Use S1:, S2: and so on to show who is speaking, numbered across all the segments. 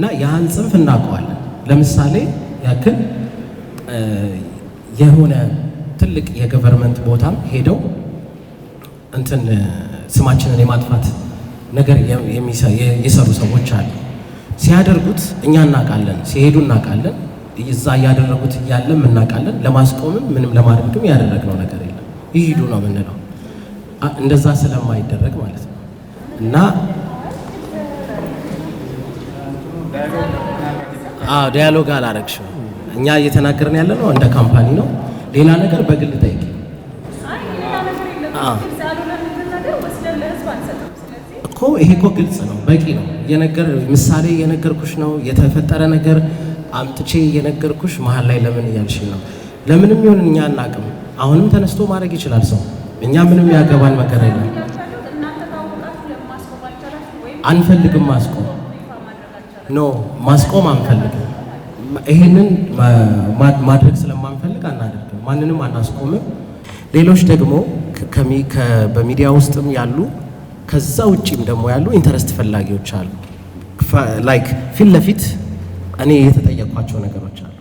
S1: እና ያን ጽንፍ እናውቀዋለን። ለምሳሌ ያክል የሆነ ትልቅ የገቨርንመንት ቦታም ሄደው እንትን ስማችንን የማጥፋት ነገር የሰሩ ሰዎች አሉ። ሲያደርጉት እኛ እናውቃለን፣ ሲሄዱ እናውቃለን፣ እዛ እያደረጉት እያለም እናውቃለን። ለማስቆምም ምንም ለማድረግም ያደረግነው ነገር የለም። ይሄዱ ነው የምንለው እንደዛ ስለማይደረግ ማለት ነው። እና ዲያሎግ አላረግሽም። እኛ እየተናገርን ያለ ነው እንደ ካምፓኒ ነው። ሌላ ነገር በግል ጠይቂ እኮ። ይሄ እኮ ግልጽ ነው፣ በቂ ነው። ምሳሌ እየነገርኩሽ ነው። የተፈጠረ ነገር አምጥቼ እየነገርኩሽ መሀል ላይ ለምን እያልሽ ነው? ለምንም ይሁን እኛ አናውቅም። አሁንም ተነስቶ ማድረግ ይችላል ሰው። እኛ ምንም ያገባን ነገር የለም። አንፈልግም ማስቆም ማስቆም አንፈልግም። ይሄንን ማድረግ ስለማንፈልግ አናደርግም። ማንንም አናስቆምም። ሌሎች ደግሞ በሚዲያ ውስጥም ያሉ ከዛ ውጪም ደግሞ ያሉ ኢንተረስት ፈላጊዎች አሉ። ላይክ ፊት ለፊት እኔ የተጠየቅኳቸው ነገሮች አሉ።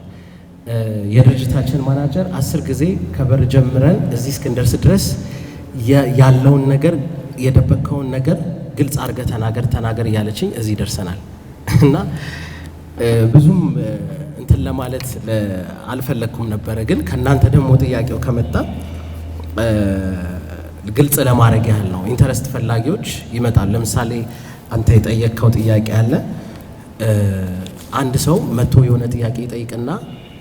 S1: የድርጅታችን ማናጀር 10 ጊዜ ከበር ጀምረን እዚህ እስክንደርስ ድረስ ያለውን ነገር የደበቀውን ነገር ግልጽ አድርገህ ተናገር እያለችኝ እዚህ ደርሰናል። እና ብዙም እንትን ለማለት አልፈለኩም ነበረ። ግን ከእናንተ ደግሞ ጥያቄው ከመጣ ግልጽ ለማድረግ ያህል ነው። ኢንተረስት ፈላጊዎች ይመጣል። ለምሳሌ አንተ የጠየቅከው ጥያቄ አለ። አንድ ሰው መጥቶ የሆነ ጥያቄ ይጠይቅና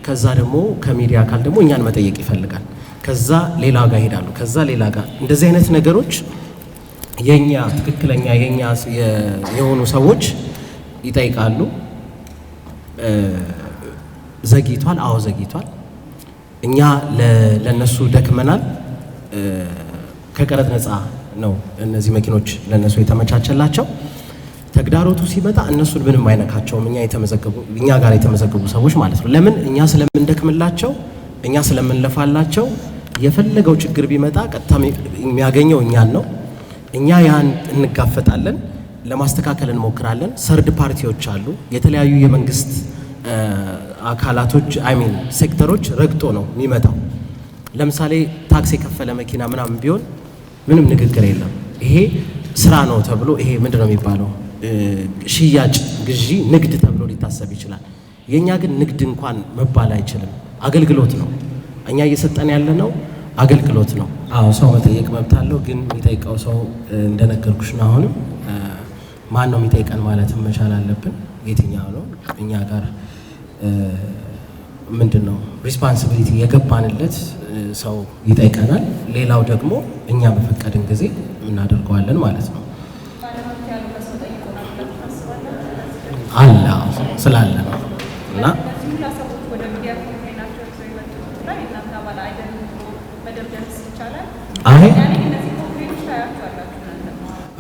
S1: ከዛ ደግሞ ከሚዲያ አካል ደግሞ እኛን መጠየቅ ይፈልጋል። ከዛ ሌላ ጋር ይሄዳሉ። ከዛ ሌላ ጋር እንደዚህ አይነት ነገሮች የኛ ትክክለኛ የኛ የሆኑ ሰዎች ይጠይቃሉ። ዘግይቷል። አዎ ዘግይቷል። እኛ ለነሱ ደክመናል። ከቀረጥ ነፃ ነው እነዚህ መኪኖች ለነሱ የተመቻቸላቸው። ተግዳሮቱ ሲመጣ እነሱን ምንም አይነካቸውም። እኛ ጋር የተመዘገቡ ሰዎች ማለት ነው። ለምን? እኛ ስለምንደክምላቸው፣ እኛ ስለምንለፋላቸው የፈለገው ችግር ቢመጣ ቀጥታ የሚያገኘው እኛን ነው። እኛ ያን እንጋፈጣለን፣ ለማስተካከል እንሞክራለን። ሰርድ ፓርቲዎች አሉ። የተለያዩ የመንግስት አካላቶች ሴክተሮች ረግጦ ነው የሚመጣው። ለምሳሌ ታክስ የከፈለ መኪና ምናምን ቢሆን ምንም ንግግር የለም። ይሄ ስራ ነው ተብሎ ይሄ ምንድን ነው የሚባለው? ሽያጭ፣ ግዢ፣ ንግድ ተብሎ ሊታሰብ ይችላል። የኛ ግን ንግድ እንኳን መባል አይችልም። አገልግሎት ነው። እኛ እየሰጠን ያለ ነው አገልግሎት ነው። አዎ ሰው መጠየቅ መብት አለው። ግን የሚጠይቀው ሰው እንደነገርኩሽ ነው። አሁንም ማን ነው የሚጠይቀን ማለት መቻል አለብን። የትኛው ነው እኛ ጋር ምንድን ነው ሪስፖንሲቢሊቲ የገባንለት ሰው ይጠይቀናል። ሌላው ደግሞ እኛ በፈቀድን ጊዜ እናደርገዋለን ማለት ነው። አላ ስላለ ነው እና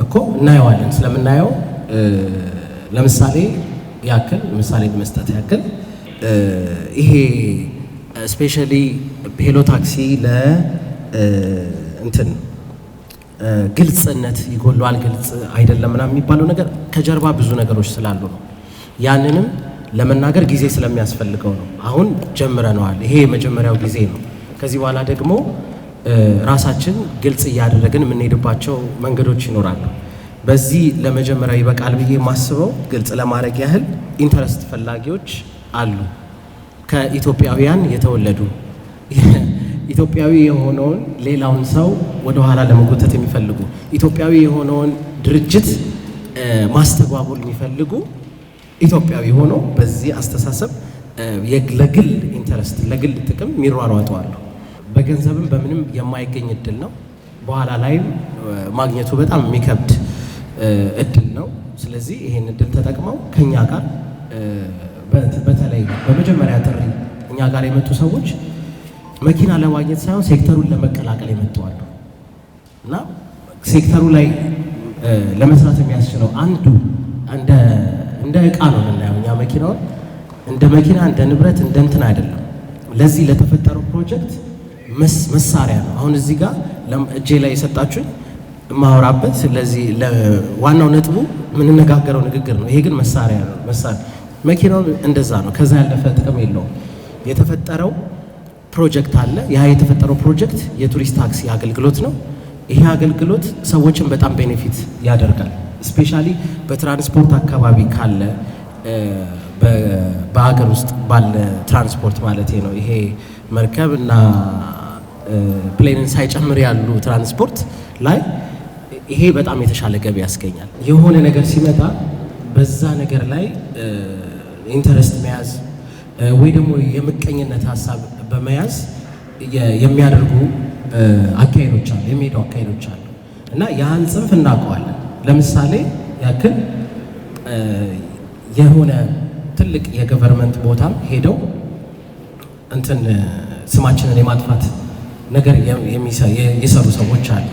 S1: እኮ እናየዋለን። ስለምናየው ለምሳሌ መስጠት ያክል ይሄ ስፔሻሊ ሄሎ ታክሲ እንትን ግልጽነት ይጎሏል፣ ግልጽ አይደለም ምናምን የሚባለው ነገር ከጀርባ ብዙ ነገሮች ስላሉ ነው። ያንንም ለመናገር ጊዜ ስለሚያስፈልገው ነው። አሁን ጀምረነዋል። ይሄ የመጀመሪያው ጊዜ ነው። ከዚህ በኋላ ደግሞ ራሳችን ግልጽ እያደረግን የምንሄድባቸው መንገዶች ይኖራሉ። በዚህ ለመጀመሪያ ይበቃል ብዬ የማስበው ግልጽ ለማድረግ ያህል ኢንተረስት ፈላጊዎች አሉ። ከኢትዮጵያውያን የተወለዱ ኢትዮጵያዊ የሆነውን ሌላውን ሰው ወደ ኋላ ለመጎተት የሚፈልጉ ኢትዮጵያዊ የሆነውን ድርጅት ማስተጓጎል የሚፈልጉ ኢትዮጵያዊ ሆኖ በዚህ አስተሳሰብ ለግል ኢንተረስት ለግል ጥቅም የሚሯሯጡ አሉ። በገንዘብም በምንም የማይገኝ እድል ነው። በኋላ ላይም ማግኘቱ በጣም የሚከብድ እድል ነው። ስለዚህ ይሄን እድል ተጠቅመው ከኛ ጋር በተለይ በመጀመሪያ ጥሪ እኛ ጋር የመጡ ሰዎች መኪና ለማግኘት ሳይሆን ሴክተሩን ለመቀላቀል የመጡ አሉ እና ሴክተሩ ላይ ለመስራት የሚያስችለው አንዱ እንደ ዕቃ ነው የምናየው። እኛ መኪናውን እንደ መኪና እንደ ንብረት እንደ እንትን አይደለም። ለዚህ ለተፈጠረው ፕሮጀክት መሳሪያ ነው። አሁን እዚህ ጋር እጄ ላይ የሰጣችሁኝ የማወራበት ስለዚህ ዋናው ነጥቡ የምንነጋገረው ንግግር ነው። ይሄ ግን መሳሪያ ነው። መኪናው እንደዛ ነው። ከዛ ያለፈ ጥቅም የለውም። የተፈጠረው ፕሮጀክት አለ። ያ የተፈጠረው ፕሮጀክት የቱሪስት ታክሲ አገልግሎት ነው። ይሄ አገልግሎት ሰዎችን በጣም ቤኔፊት ያደርጋል። ስፔሻሊ በትራንስፖርት አካባቢ ካለ በሀገር ውስጥ ባለ ትራንስፖርት ማለት ነው። ይሄ መርከብ እና ፕሌንን ሳይጨምር ያሉ ትራንስፖርት ላይ ይሄ በጣም የተሻለ ገቢ ያስገኛል። የሆነ ነገር ሲመጣ በዛ ነገር ላይ ኢንተረስት መያዝ ወይ ደግሞ የምቀኝነት ሀሳብ በመያዝ የሚያደርጉ አካሄዶች አሉ፣ የሚሄዱ አካሄዶች አሉ እና ያን ጽንፍ እናውቀዋለን። ለምሳሌ ያክል የሆነ ትልቅ የገቨርንመንት ቦታም ሄደው እንትን ስማችንን የማጥፋት ነገር የሰሩ ሰዎች አሉ።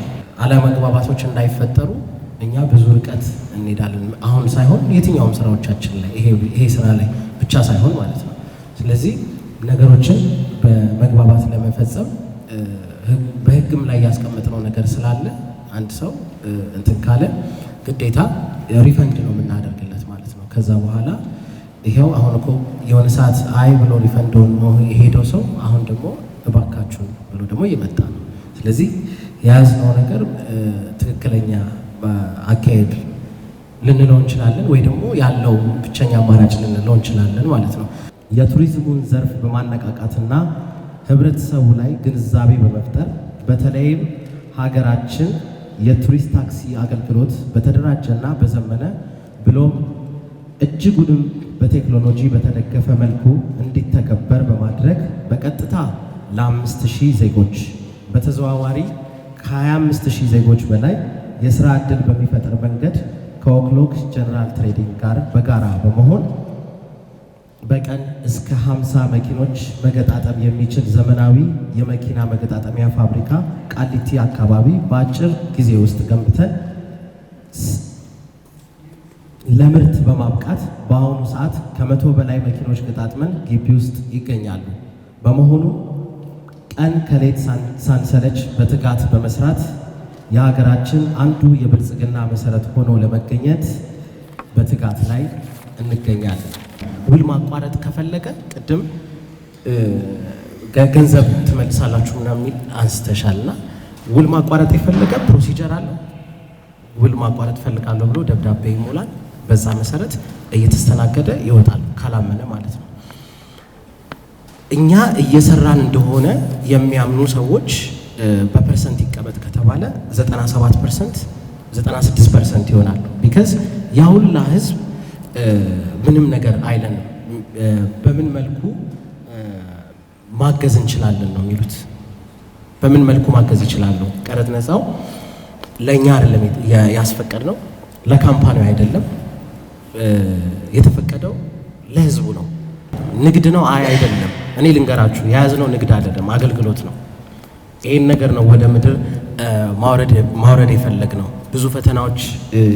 S1: አለመግባባቶች እንዳይፈጠሩ እኛ ብዙ ርቀት እንሄዳለን። አሁን ሳይሆን የትኛውም ስራዎቻችን ላይ ይሄ ስራ ላይ ብቻ ሳይሆን ማለት ነው። ስለዚህ ነገሮችን በመግባባት ለመፈጸም በህግም ላይ ያስቀመጥነው ነገር ስላለ አንድ ሰው እንትን ካለ ግዴታ ሪፈንድ ነው የምናደርግለት ማለት ነው። ከዛ በኋላ ይሄው አሁን እኮ የሆነ ሰዓት አይ ብሎ ሪፈንድ ነው የሄደው ሰው አሁን ደግሞ እባካችሁን ብሎ ደግሞ እየመጣ ነው። ስለዚህ የያዝነው ነገር ትክክለኛ አካሄድ ልንለው እንችላለን፣ ወይ ደግሞ ያለው ብቸኛ አማራጭ ልንለው እንችላለን ማለት ነው። የቱሪዝሙን ዘርፍ በማነቃቃትና ህብረተሰቡ ላይ ግንዛቤ በመፍጠር በተለይም ሀገራችን የቱሪስት ታክሲ አገልግሎት በተደራጀና በዘመነ ብሎም እጅጉንም በቴክኖሎጂ በተደገፈ መልኩ እንዲተገበር በማድረግ በቀጥታ ለ5000 ዜጎች በተዘዋዋሪ ከ25000 ዜጎች በላይ የስራ ዕድል በሚፈጥር መንገድ ከኦክሎግ ጀነራል ትሬዲንግ ጋር በጋራ በመሆን በቀን እስከ 50 መኪኖች መገጣጠም የሚችል ዘመናዊ የመኪና መገጣጠሚያ ፋብሪካ ቃሊቲ አካባቢ በአጭር ጊዜ ውስጥ ገንብተን ለምርት በማብቃት በአሁኑ ሰዓት ከ100 በላይ መኪኖች ገጣጥመን ግቢ ውስጥ ይገኛሉ። በመሆኑ ቀን ከሌት ሳንሰለች በትጋት በመስራት የሀገራችን አንዱ የብልጽግና መሰረት ሆኖ ለመገኘት በትጋት ላይ እንገኛለን። ውል ማቋረጥ ከፈለገ ቅድም ገንዘብ ትመልሳላችሁ ምናምን የሚል አንስተሻልና ውል ማቋረጥ የፈለገ ፕሮሲጀር አለ። ውል ማቋረጥ ፈልጋለሁ ብሎ ደብዳቤ ይሞላል። በዛ መሰረት እየተስተናገደ ይወጣል፣ ካላመነ ማለት ነው። እኛ እየሰራን እንደሆነ የሚያምኑ ሰዎች በፐርሰንት ይቀመጥ ከተባለ 97%፣ 96% ይሆናሉ። ቢካዝ ያ ሁላ ህዝብ ምንም ነገር አይለንም። በምን መልኩ ማገዝ እንችላለን ነው የሚሉት። በምን መልኩ ማገዝ ይችላሉ? ቀረጥ ነፃው ለእኛ አይደለም ያስፈቀድነው፣ ለካምፓኒው አይደለም የተፈቀደው፣ ለህዝቡ ነው። ንግድ ነው አይደለም። እኔ ልንገራችሁ፣ የያዝነው ንግድ አይደለም፣ አገልግሎት ነው። ይህን ነገር ነው ወደ ምድር ማውረድ የፈለግነው። ብዙ ፈተናዎች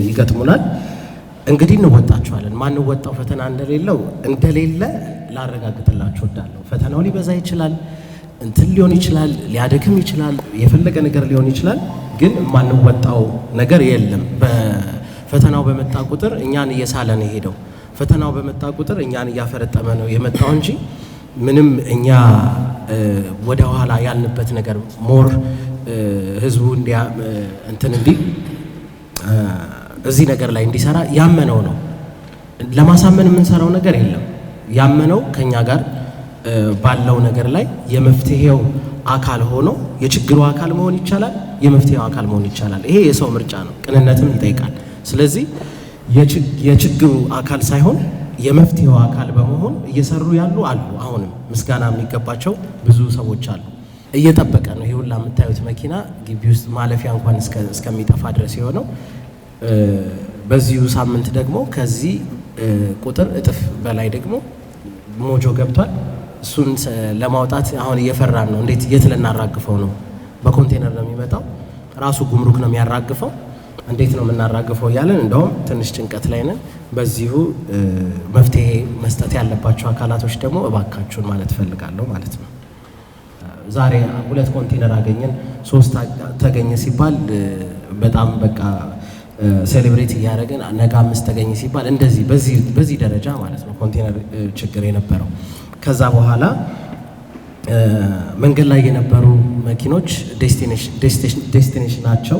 S1: ይገጥሙናል። እንግዲህ እንወጣቸዋለን። ማንወጣው ፈተና እንደሌለ ላረጋግጥላችሁ እወዳለሁ። ፈተናው ሊበዛ ይችላል፣ እንትን ሊሆን ይችላል፣ ሊያደክም ይችላል፣ የፈለገ ነገር ሊሆን ይችላል። ግን ማንወጣው ነገር የለም። በፈተናው በመጣ ቁጥር እኛን እየሳለ ነው የሄደው። ፈተናው በመጣ ቁጥር እኛን እያፈረጠመ ነው የመጣው እንጂ ምንም እኛ ወደ ኋላ ያልንበት ነገር ሞር ህዝቡ እንትን እንዲህ እዚህ ነገር ላይ እንዲሰራ ያመነው ነው። ለማሳመን የምንሰራው ነገር የለም። ያመነው ከኛ ጋር ባለው ነገር ላይ የመፍትሄው አካል ሆኖ የችግሩ አካል መሆን ይቻላል፣ የመፍትሄው አካል መሆን ይቻላል። ይሄ የሰው ምርጫ ነው፣ ቅንነትም ይጠይቃል። ስለዚህ የችግሩ አካል ሳይሆን የመፍትሄው አካል በመሆን እየሰሩ ያሉ አሉ። አሁንም ምስጋና የሚገባቸው ብዙ ሰዎች አሉ። እየጠበቀ ነው። ይሄ ሁላ የምታዩት መኪና ግቢ ውስጥ ማለፊያ እንኳን እስከሚጠፋ ድረስ የሆነው በዚሁ ሳምንት ደግሞ ከዚህ ቁጥር እጥፍ በላይ ደግሞ ሞጆ ገብቷል። እሱን ለማውጣት አሁን እየፈራን ነው። እንዴት የት ልናራግፈው ነው? በኮንቴነር ነው የሚመጣው፣ ራሱ ጉምሩክ ነው የሚያራግፈው። እንዴት ነው የምናራግፈው እያለን እንደውም ትንሽ ጭንቀት ላይ ነን። በዚሁ መፍትሄ መስጠት ያለባቸው አካላቶች ደግሞ እባካችሁን ማለት ፈልጋለሁ ማለት ነው። ዛሬ 2 ኮንቴነር አገኘን፣ 3 ተገኘ ሲባል በጣም በቃ ሴሌብሬት እያደረግን ነገ 5 ተገኘ ሲባል እንደዚህ በዚህ ደረጃ ማለት ነው ኮንቴነር ችግር የነበረው። ከዛ በኋላ መንገድ ላይ የነበሩ መኪኖች ዴስቲኔሽናቸው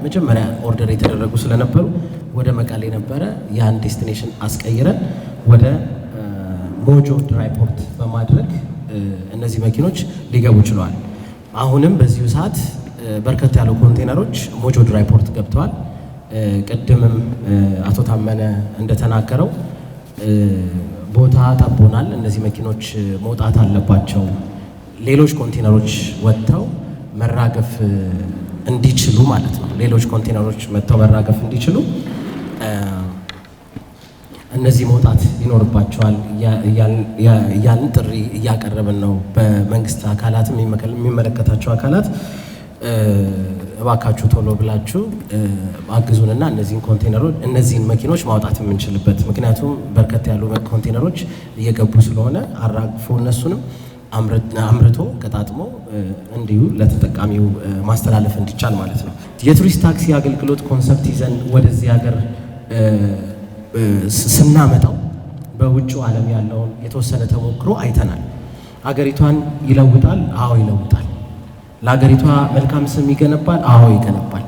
S1: መጀመሪያ ኦርደር የተደረጉ ስለነበሩ ወደ መቀሌ ነበረ። ያን ዴስቲኔሽን አስቀይረን ወደ ሞጆ ድራይፖርት በማድረግ እነዚህ መኪኖች ሊገቡ ችለዋል። አሁንም በዚሁ ሰዓት በርከት ያሉ ኮንቴነሮች ሞጆ ድራይፖርት ገብተዋል። ቅድምም አቶ ታመነ እንደተናገረው ቦታ ጠቦናል። እነዚህ መኪኖች መውጣት አለባቸው። ሌሎች ኮንቴነሮች ወጥተው መራገፍ እንዲችሉ ማለት ነው። ሌሎች ኮንቴነሮች መጥተው መራገፍ እንዲችሉ እነዚህ መውጣት ይኖርባቸዋል ያን ጥሪ እያቀረብን ነው። በመንግስት አካላትም የሚመለከታቸው አካላት እባካችሁ ቶሎ ብላችሁ አግዙንና እነዚህን መኪኖች ማውጣት የምንችልበት፣ ምክንያቱም በርከት ያሉ ኮንቴነሮች እየገቡ ስለሆነ አራግፎ እነሱንም አምርቶ ቀጣጥሞ እንዲሁ ለተጠቃሚው ማስተላለፍ እንዲቻል ማለት ነው። የቱሪስት ታክሲ አገልግሎት ኮንሰፕት ይዘን ወደዚህ ሀገር ስናመጣው በውጭው ዓለም ያለውን የተወሰነ ተሞክሮ አይተናል። አገሪቷን ይለውጣል? አዎ ይለውጣል። ለሀገሪቷ መልካም ስም ይገነባል? አዎ ይገነባል።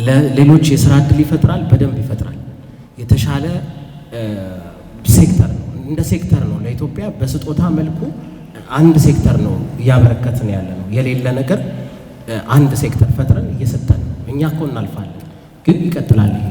S1: ለሌሎች የስራ ዕድል ይፈጥራል? በደንብ ይፈጥራል። የተሻለ ሴክተር ነው፣ እንደ ሴክተር ነው። ለኢትዮጵያ በስጦታ መልኩ አንድ ሴክተር ነው እያበረከትን ያለ ነው። የሌለ ነገር አንድ ሴክተር ፈጥረን እየሰጠን ነው። እኛ እኮ እናልፋለን፣ ግን ይቀጥላል ይሄ